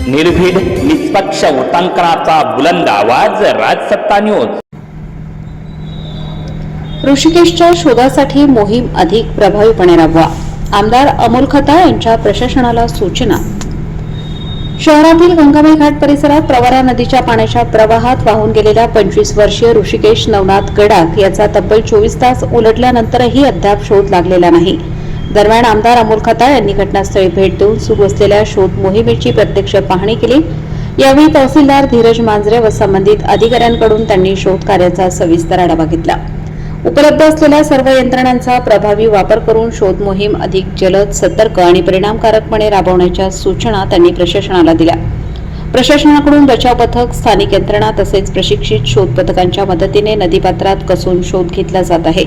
निर्भीड निष्पक्ष वृत्तांकनाचा बुलंद आवाज राजसत्ता न्यूज। ऋषिकेशच्या शोधासाठी मोहीम अधिक प्रभावीपणे राबवा, आमदार अमोल खताळ यांच्या प्रशासनाला सूचना। शहरातील गंगाबाई घाट परिसरात प्रवरा नदीच्या पाण्याच्या प्रवाहात वाहून गेलेल्या 25 वर्षीय ऋषिकेश नवनाथ गडाख याचा तब्बल 24 तास उलटल्यानंतरही अद्याप शोध लागलेला नाही। दरम्यान आमदार अमोल खताळ यांनी घटनास्थळी भेट देऊन सुरू असलेल्या शोध मोहिमेची प्रत्यक्ष पाहणी केली। यावेळी तहसीलदार धीरज मांजरे व संबंधित अधिकाऱ्यांकडून त्यांनी शोध कार्याचा सविस्तर आढावा घेतला। उपलब्ध असलेल्या सर्व यंत्रणांचा प्रभावी वापर करून शोध मोहीम अधिक जलद, सतर्क आणि परिणामकारकपणे राबवण्याच्या सूचना त्यांनी प्रशासनाला दिल्या। प्रशासनाकडून बचाव पथक, स्थानिक यंत्रणा तसेच प्रशिक्षित शोध पथकांच्या मदतीने नदीपात्रात कसून शोध घेतला जात आहे।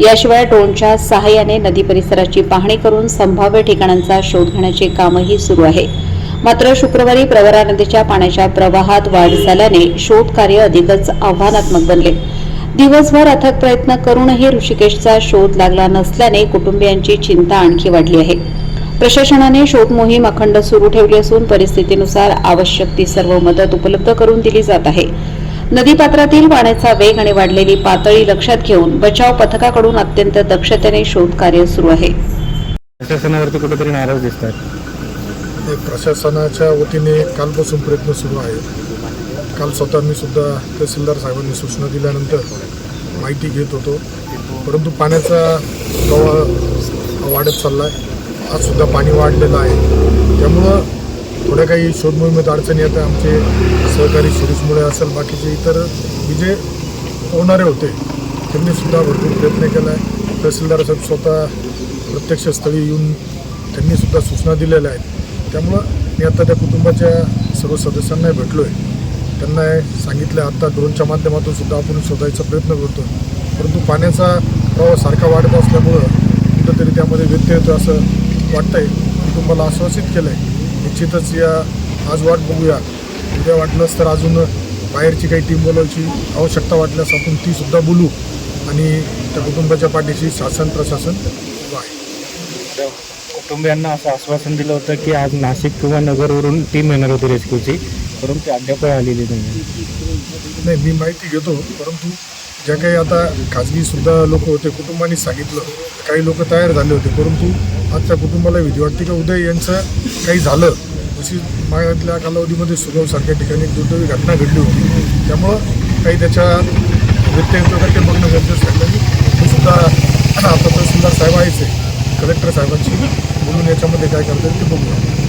याशिवाय ड्रोनच्या सहाय्याने नदी परिसराची पाहणी करून संभाव्य ठिकाणांचा शोध घेण्याचे कामही सुरू आहे। मात्र शुक्रवारी प्रवरा नदीच्या पाण्याच्या प्रवाहात वाढ झाल्याने शोध कार्य अधिकच आव्हानात्मक बनले। दिवसभर अथक प्रयत्न करूनही ऋषिकेशचा शोध लागला नसल्याने कुटुंबियांची चिंता आणखी वाढली आहे। प्रशासनाने शोध मोहीम अखंड सुरू ठेवली असून परिस्थितीनुसार आवश्यक ती सर्व मदत उपलब्ध करून दिली जात आहे। नदीपात्रातील पाण्याचा वेग आणि वाढलेली पातळी लक्षात घेऊन बचाव पथकाकडून अत्यंत दक्षतेने शोध कार्य सुरू आहे। प्रशासनावरती कुठेतरी नाराज दिसतात। प्रशासनाच्या वतीने कालपासून प्रयत्न सुरू आहे। काल स्वतः मी सुद्धा तहसीलदार साहेबांनी सूचना दिल्यानंतर माहिती घेत होतो, परंतु पाण्याचा प्रवाह वाढत चालला आहे। आज सुद्धा पाणी वाढलेलं आहे, त्यामुळं थोड्या काही शोध मोहिमेत अडचणी आता आमचे सहकारी शिरीष मुळे असेल, बाकीचे इतर जे पोहणारे होते त्यांनी सुद्धा भरपूर प्रयत्न केला आहे। तहसीलदार साहेब स्वतः प्रत्यक्ष स्थळी येऊन त्यांनी सुद्धा सूचना दिलेल्या आहेत। त्यामुळं मी आता त्या कुटुंबाच्या सर्व सदस्यांना भेटलो आहे, त्यांना सांगितलं आता ड्रोनच्या माध्यमातून सुद्धा आपण शोधायचा प्रयत्न करतो, परंतु पाण्याचा प्रवाह सारखा वाढत असल्यामुळं कुठंतरी त्यामध्ये व्यत्यय येतो असं वाटतंय। कुटुंबाला आश्वासित केलं आहे, निश्चितच या आज वाट बघूया, उद्या वाटलंच तर अजून बाहेरची काही टीम बोलवायची आवश्यकता वाटल्यास आपण ती सुद्धा बोलू आणि त्या कुटुंबाच्या पाठीशी शासन प्रशासन आहे। कुटुंबियांना असं आश्वासन दिलं होतं की आज नाशिक किंवा नगरवरून टीम येणार होती रेस्क्यूची, परंतु ते अद्याप आलेली नाही। मी माहिती घेतो, परंतु ज्या काही आता खाजगीसुद्धा लोक होते कुटुंबांनी सांगितलं, काही लोक तयार झाले होते, परंतु आज त्या कुटुंबाला भीती वाटते की उद्या यांचं काही झालं, जशी मागल्या कालावधीमध्ये सुगावसारख्या ठिकाणी दुर्दैवी घटना घडली होती, त्यामुळं काही त्याच्या व्यत्यय येतो का ते बघणं गरजेचं ठरलं। मी सुद्धा आता तहसीलदार साहेब आहेच आहे, कलेक्टर साहेबांशी बोलून याच्यामध्ये काय करता येईल ते बघूया।